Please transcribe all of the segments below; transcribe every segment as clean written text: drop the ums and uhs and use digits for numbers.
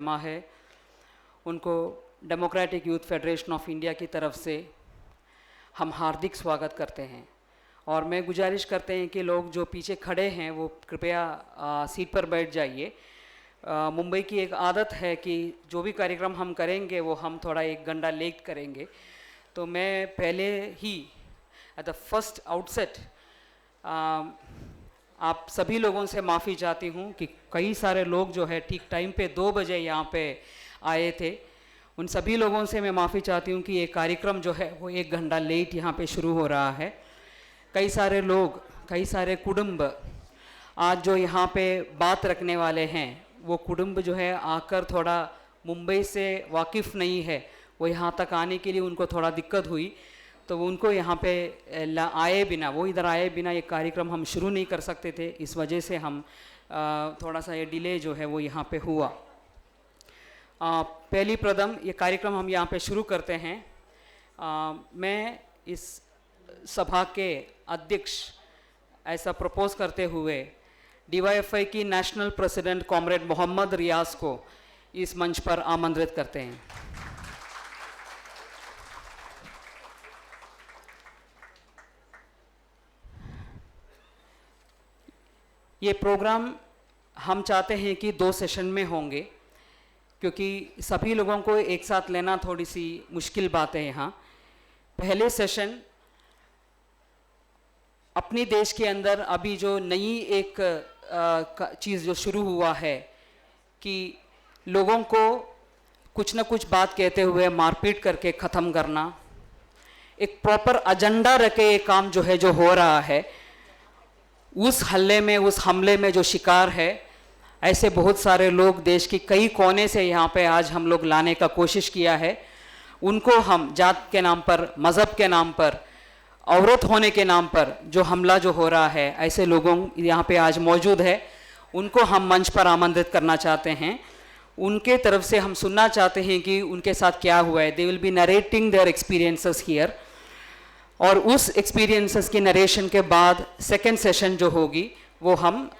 माँ है उनको democratic youth federation of India की तरफ से हम हार्दिक स्वागत करते हैं। और मैं गुजारिश करते हैं कि लोग जो पीछे खड़े हैं वो कृपया सीट पर बैठ जाइए। मुंबई की एक आदत है कि जो भी कार्यक्रम हम करेंगे वो हम थोड़ा 1 घंटा लेट करेंगे, तो मैं पहले ही एट द फर्स्ट आउटसेट आप सभी लोगों से माफ़ी चाहती हूँ कि कई सारे लोग जो है ठीक टाइम पे 2 बजे यहाँ पे आए थे। उन सभी लोगों से मैं माफ़ी चाहती हूँ कि ये कार्यक्रम जो है वो 1 घंटा लेट यहाँ पे शुरू हो रहा है। कई सारे लोग, कई सारे कुटुंब आज जो यहाँ पे बात रखने वाले हैं, वो कुटुंब जो है आकर थोड़ा मुंबई से वाकिफ़ नहीं है, वो यहाँ तक आने के लिए उनको थोड़ा दिक्कत हुई, तो उनको यहाँ पे आए बिना, वो इधर आए बिना ये कार्यक्रम हम शुरू नहीं कर सकते थे। इस वजह से हम थोड़ा सा ये डिले जो है वो यहाँ पे हुआ। पहली प्रथम ये कार्यक्रम हम यहाँ पे शुरू करते हैं। मैं इस सभा के अध्यक्ष ऐसा प्रपोज करते हुए DYFI की नेशनल प्रेसिडेंट कॉमरेड मोहम्मद रियाज को इस मंच पर आमंत्रित करते हैं। ये प्रोग्राम हम चाहते हैं कि 2 सेशन में होंगे, क्योंकि सभी लोगों को एक साथ लेना थोड़ी सी मुश्किल बात है यहाँ। पहले सेशन अपनी देश के अंदर अभी जो नई एक चीज़ जो शुरू हुआ है कि लोगों को कुछ न कुछ बात कहते हुए मारपीट करके ख़त्म करना, एक प्रॉपर एजेंडा रखे ये काम जो है जो हो रहा है, उस हल्ले में, उस हमले में जो शिकार है, ऐसे बहुत सारे लोग देश की कई कोने से यहाँ पे आज हम लोग लाने का कोशिश किया है। उनको हम जात के नाम पर, मज़हब के नाम पर, औरत होने के नाम पर जो हमला जो हो रहा है, ऐसे लोगों यहाँ पे आज मौजूद है, उनको हम मंच पर आमंत्रित करना चाहते हैं। उनके तरफ से हम सुनना चाहते हैं कि उनके साथ क्या हुआ है। They will be narrating their experiences here, और उस एक्सपीरियंसेस की नरेशन के बाद सेकेंड सेशन जो होगी वो हम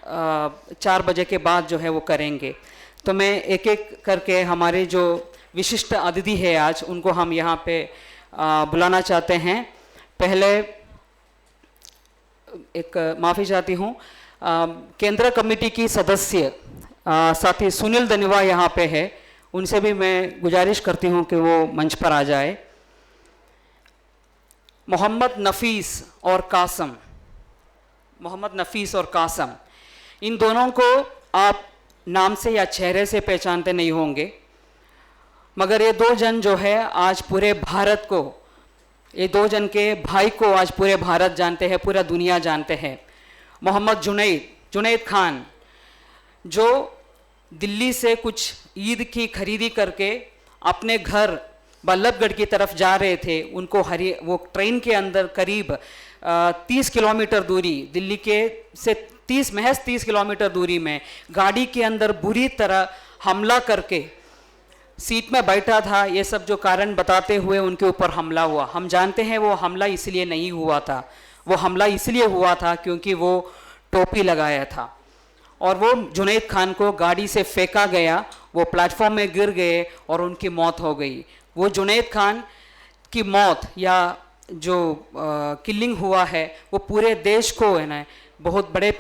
4 बजे के बाद जो है वो करेंगे। तो मैं एक एक करके हमारे जो विशिष्ट अतिथि है आज, उनको हम यहाँ पे बुलाना चाहते हैं। पहले एक माफ़ी चाहती हूँ, केंद्र कमेटी की सदस्य साथी सुनील दनिवा यहाँ पे है, उनसे भी मैं गुजारिश करती हूँ कि वो मंच पर आ जाए। मोहम्मद नफ़ीस और कासम, मोहम्मद नफ़ीस और कासम, इन दोनों को आप नाम से या चेहरे से पहचानते नहीं होंगे, मगर ये 2 जन जो है आज पूरे भारत को, ये 2 जन के भाई को आज पूरे भारत जानते हैं, पूरा दुनिया जानते हैं। मोहम्मद जुनैद खान, जो दिल्ली से कुछ ईद की खरीदी करके अपने घर बल्लभगढ़ की तरफ जा रहे थे, उनको वो ट्रेन के अंदर करीब 30 किलोमीटर दूरी, दिल्ली के से महज 30 किलोमीटर दूरी में गाड़ी के अंदर बुरी तरह हमला करके सीट में बैठा था, ये सब जो कारण बताते हुए उनके ऊपर हमला हुआ। हम जानते हैं वो हमला इसलिए नहीं हुआ था, वो हमला इसलिए हुआ था क्योंकि वो टोपी लगाया था, और वो जुनैद खान को गाड़ी से फेंका गया, वो प्लेटफॉर्म में गिर गए और उनकी मौत हो गई। वो जुनैद खान की मौत या जो किलिंग हुआ है, वो पूरे देश को है ना बहुत बड़े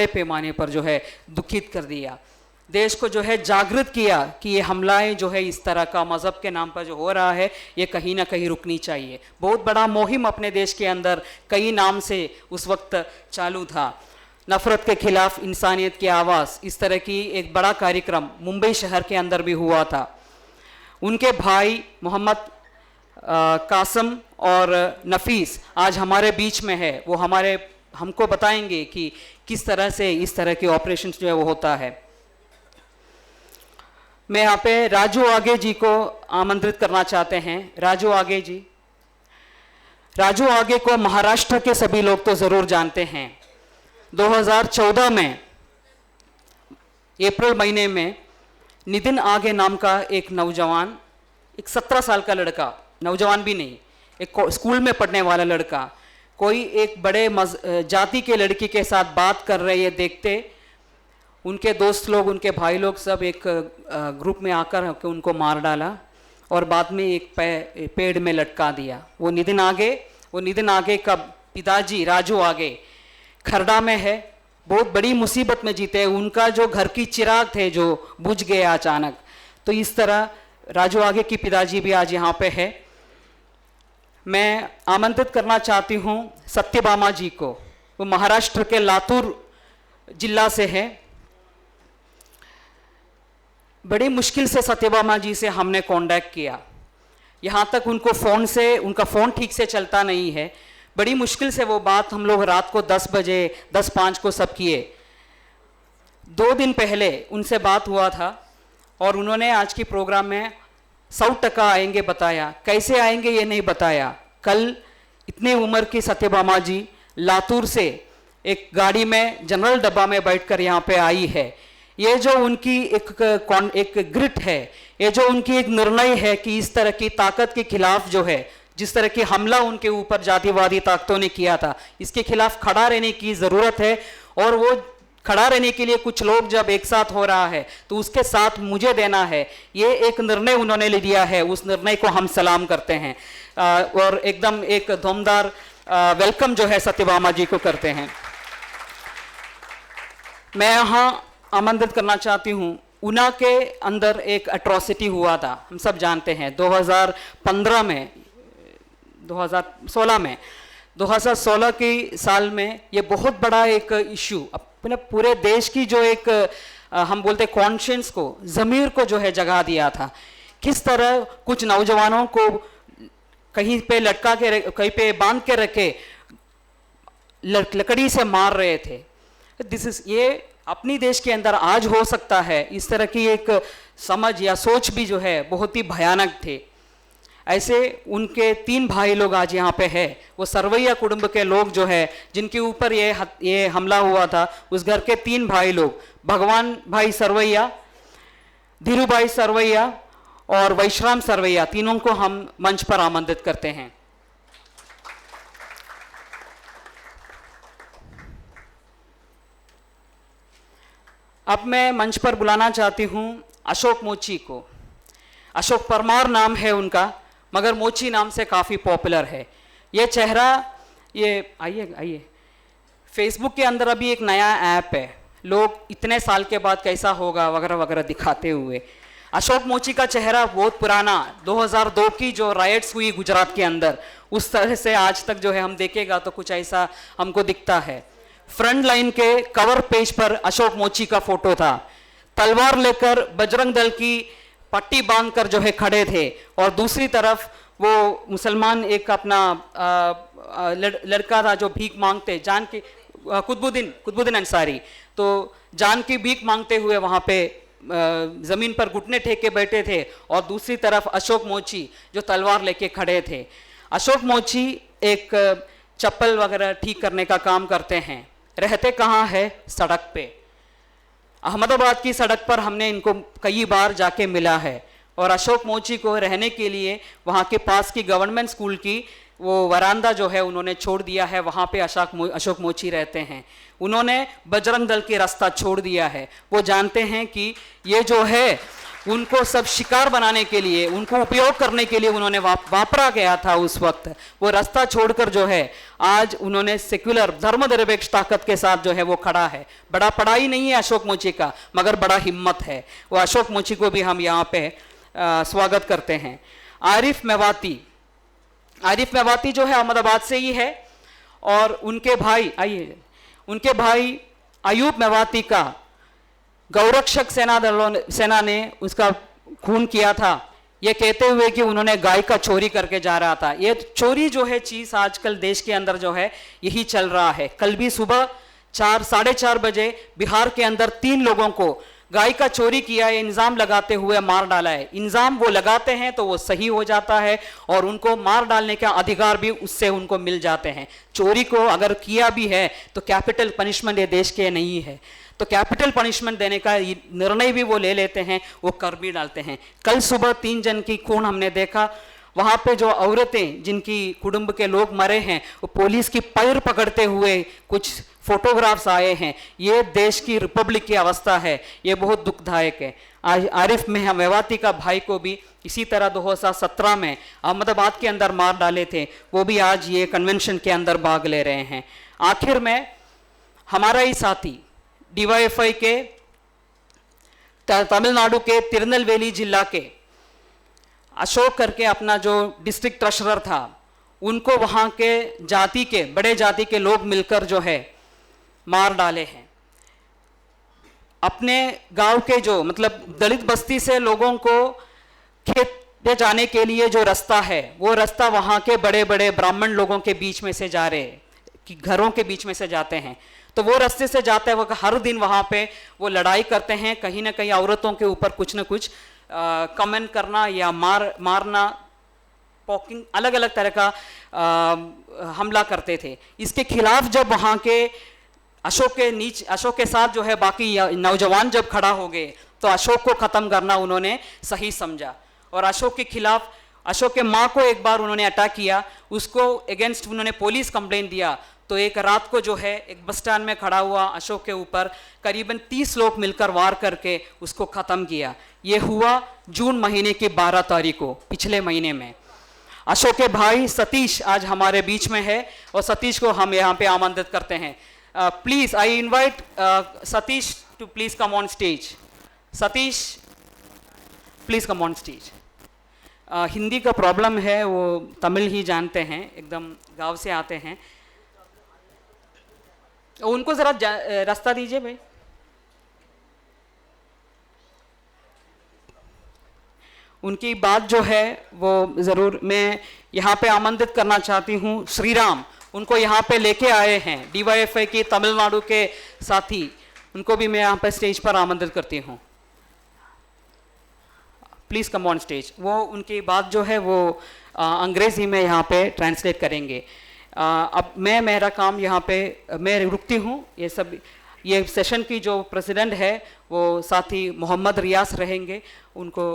पैमाने पर जो है दुखित कर दिया। देश को जो है जागृत किया कि ये हमलाएं जो है इस तरह का मज़हब के नाम पर जो हो रहा है, ये कहीं ना कहीं रुकनी चाहिए। बहुत बड़ा मुहिम अपने देश के अंदर कई नाम से उस वक्त चालू था। नफ़रत के खिलाफ इंसानियत की आवाज़, इस तरह की एक बड़ा कार्यक्रम मुंबई शहर के अंदर भी हुआ था। उनके भाई मोहम्मद कासम और नफ़ीस आज हमारे बीच में है, वो हमको बताएंगे कि किस तरह से इस तरह के ऑपरेशन जो है वो होता है। मैं यहाँ पे राजू आगे जी को आमंत्रित करना चाहते हैं। राजू आगे जी, राजू आगे को महाराष्ट्र के सभी लोग तो ज़रूर जानते हैं। 2014 में अप्रैल महीने में नितिन आगे नाम का एक नौजवान, एक 17 साल का लड़का, नौजवान भी नहीं, एक स्कूल में पढ़ने वाला लड़का, कोई एक बड़े जाति के लड़की के साथ बात कर रहे ये देखते उनके दोस्त लोग, उनके भाई लोग सब एक ग्रुप में आकर के उनको मार डाला और बाद में एक पेड़ में लटका दिया। वो नितिन आगे का पिताजी राजू आगे खरड़ा में है, बहुत बड़ी मुसीबत में जीते हैं। उनका जो घर की चिराग थे जो बुझ गए अचानक, तो इस तरह राजू आगे की पिताजी भी आज यहाँ पे है। मैं आमंत्रित करना चाहती हूँ सत्यभामा जी को, वो महाराष्ट्र के लातूर जिला से है। बड़ी मुश्किल से सत्यभामा जी से हमने कांटेक्ट किया, यहाँ तक उनको फ़ोन से, उनका फ़ोन ठीक से चलता नहीं है। बड़ी मुश्किल से वो बात हम लोग रात को 10 बजे 10:05 को सब किए। 2 दिन पहले उनसे बात हुआ था और उन्होंने आज की प्रोग्राम में 100% आएंगे बताया, कैसे आएंगे ये नहीं बताया। कल इतने उम्र की सत्यभामा जी लातूर से एक गाड़ी में जनरल डब्बा में बैठकर यहाँ पे आई है। ये जो उनकी एक ग्रिट है, ये जो उनकी एक निर्णय है कि इस तरह की ताकत के खिलाफ जो है, जिस तरह की हमला उनके ऊपर जातिवादी ताकतों ने किया था, इसके खिलाफ खड़ा रहने की ज़रूरत है। और वो खड़ा रहने के लिए कुछ लोग जब एक साथ हो रहा है तो उसके साथ मुझे देना है, ये एक निर्णय उन्होंने ले लिया है। उस निर्णय को हम सलाम करते हैं और एकदम एक दमदार वेलकम जो है सत्यभामा जी को करते हैं। मैं यहाँ आमंत्रित करना चाहती हूँ, ऊना के अंदर एक एट्रॉसिटी हुआ था, हम सब जानते हैं 2016 में 2016 की साल में ये बहुत बड़ा एक इशू अपने पूरे देश की जो एक हम बोलते कॉन्शियंस को, ज़मीर को जो है जगा दिया था। किस तरह कुछ नौजवानों को कहीं पे लटका के, कहीं पे बांध के रखे लकड़ी से मार रहे थे। ये अपनी देश के अंदर आज हो सकता है। इस तरह की एक समझ या सोच भी जो है बहुत ही भयानक थे। ऐसे उनके 3 भाई लोग आज यहाँ पे है, वो सरवैया कुटुंब के लोग जो है जिनके ऊपर ये हमला हुआ था, उस घर के 3 भाई लोग, भगवान भाई सरवैया, धीरू भाई सरवैया और वैश्राम सरवैया, तीनों को हम मंच पर आमंत्रित करते हैं। अब मैं मंच पर बुलाना चाहती हूँ अशोक मोची को। अशोक परमार नाम है उनका, मगर मोची नाम से काफ़ी पॉपुलर है। ये चेहरा, ये आइए फेसबुक के अंदर अभी एक नया ऐप है, लोग इतने साल के बाद कैसा होगा वगैरह वगैरह दिखाते हुए। अशोक मोची का चेहरा बहुत पुराना, 2002 की जो राइट्स हुई गुजरात के अंदर, उस तरह से आज तक जो है हम देखेगा तो कुछ ऐसा हमको दिखता है। फ्रंट लाइन के कवर पेज पर अशोक मोची का फोटो था, तलवार लेकर बजरंग दल की पट्टी बांधकर जो है खड़े थे और दूसरी तरफ वो मुसलमान एक अपना लड़का था जो भीख मांगते, जान की कुतुबुद्दीन अंसारी, तो जान की भीख मांगते हुए वहाँ पे ज़मीन पर घुटने टेक के बैठे थे और दूसरी तरफ अशोक मोची जो तलवार लेके खड़े थे। अशोक मोची एक चप्पल वगैरह ठीक करने का काम करते हैं। रहते कहाँ है? सड़क पे, अहमदाबाद की सड़क पर हमने इनको कई बार जाके मिला है। और अशोक मोची को रहने के लिए वहाँ के पास की गवर्नमेंट स्कूल की वो वरांदा जो है उन्होंने छोड़ दिया है, वहाँ पे अशोक मोची रहते हैं। उन्होंने बजरंग दल की रास्ता छोड़ दिया है। वो जानते हैं कि ये जो है उनको सब शिकार बनाने के लिए, उनको उपयोग करने के लिए उन्होंने वापरा गया था उस वक्त। वो रास्ता छोड़कर जो है आज उन्होंने सेक्युलर धर्मनिरपेक्ष ताकत के साथ जो है वो खड़ा है। बड़ा पढ़ाई नहीं है अशोक मोची का, मगर बड़ा हिम्मत है। वो अशोक मोची को भी हम यहाँ पे स्वागत करते हैं। आरिफ मेवाती जो है अहमदाबाद से ही है और उनके भाई अयूब मेवाती का गौरक्षक सेना ने उसका खून किया था, ये कहते हुए कि उन्होंने गाय का चोरी करके जा रहा था। ये चोरी जो है चीज़ आजकल देश के अंदर जो है यही चल रहा है। कल भी सुबह 4-4:30 बजे बिहार के अंदर 3 लोगों को गाय का चोरी किया है, इल्ज़ाम लगाते हुए मार डाला है। इल्ज़ाम वो लगाते हैं तो वो सही हो जाता है और उनको मार डालने का अधिकार भी उससे उनको मिल जाते हैं। चोरी को अगर किया भी है तो कैपिटल पनिशमेंट ये देश के नहीं है, तो कैपिटल पनिशमेंट देने का निर्णय भी वो ले लेते हैं, वो कर भी डालते हैं। कल सुबह 3 जन की खून हमने देखा वहाँ पे जो औरतें जिनकी कुटुंब के लोग मरे हैं वो पुलिस की पैर पकड़ते हुए कुछ फोटोग्राफ्स आए हैं। ये देश की रिपब्लिक की अवस्था है, ये बहुत दुखदायक है। आरिफ मेवाती का भाई को भी इसी तरह 2017 में अहमदाबाद के अंदर मार डाले थे, वो भी आज ये कन्वेंशन के अंदर भाग ले रहे हैं। आखिर में हमारा ही साथी DYFI के तमिलनाडु के तिरुनेलवेली जिला के अशोक करके अपना जो डिस्ट्रिक्ट ट्रेशरर था, उनको वहाँ के जाति के बड़े जाति के लोग मिलकर जो है मार डाले हैं। अपने गांव के जो मतलब दलित बस्ती से लोगों को खेत पे जाने के लिए जो रास्ता है, वो रास्ता वहाँ के बड़े बड़े ब्राह्मण लोगों के बीच में से जा रहे कि घरों के बीच में से जाते हैं। तो वो रास्ते से जाते वक्त हर दिन वहाँ पे वो लड़ाई करते हैं, कहीं ना कहीं औरतों के ऊपर कुछ ना कुछ कमेंट करना या मारना, पॉकिंग, अलग अलग तरह का हमला करते थे। इसके खिलाफ जब वहाँ के अशोक के साथ जो है बाकी नौजवान जब खड़ा हो गए तो अशोक को ख़त्म करना उन्होंने सही समझा और अशोक के खिलाफ, अशोक के माँ को एक बार उन्होंने अटैक किया, उसको अगेंस्ट उन्होंने पुलिस कंप्लेंट दिया। तो एक रात को जो है एक बस स्टैंड में खड़ा हुआ अशोक के ऊपर करीबन 30 लोग मिलकर वार करके उसको ख़त्म किया। ये हुआ जून महीने की 12 तारीख को, पिछले महीने में। अशोक के भाई सतीश आज हमारे बीच में है और सतीश को हम यहाँ पे आमंत्रित करते हैं। Please I invite Satish to please come on stage. Satish please come on stage. Hindi का प्रॉब्लम है, वो तमिल ही जानते हैं, एकदम गांव से आते हैं। उनको ज़रा रास्ता दीजिए भाई। उनकी बात जो है वो ज़रूर मैं यहाँ पे आमंत्रित करना चाहती हूँ। श्रीराम उनको यहाँ पे लेके आए हैं, DYFI की तमिलनाडु के साथी, उनको भी मैं यहाँ पे स्टेज पर आमंत्रित करती हूँ। Please come on stage. वो उनकी बात जो है वो अंग्रेज़ी में यहाँ पे ट्रांसलेट करेंगे। अब मेरा काम यहाँ पे मैं रुकती हूँ। ये सेशन की जो प्रेसिडेंट है वो साथी मोहम्मद रियाज रहेंगे, उनको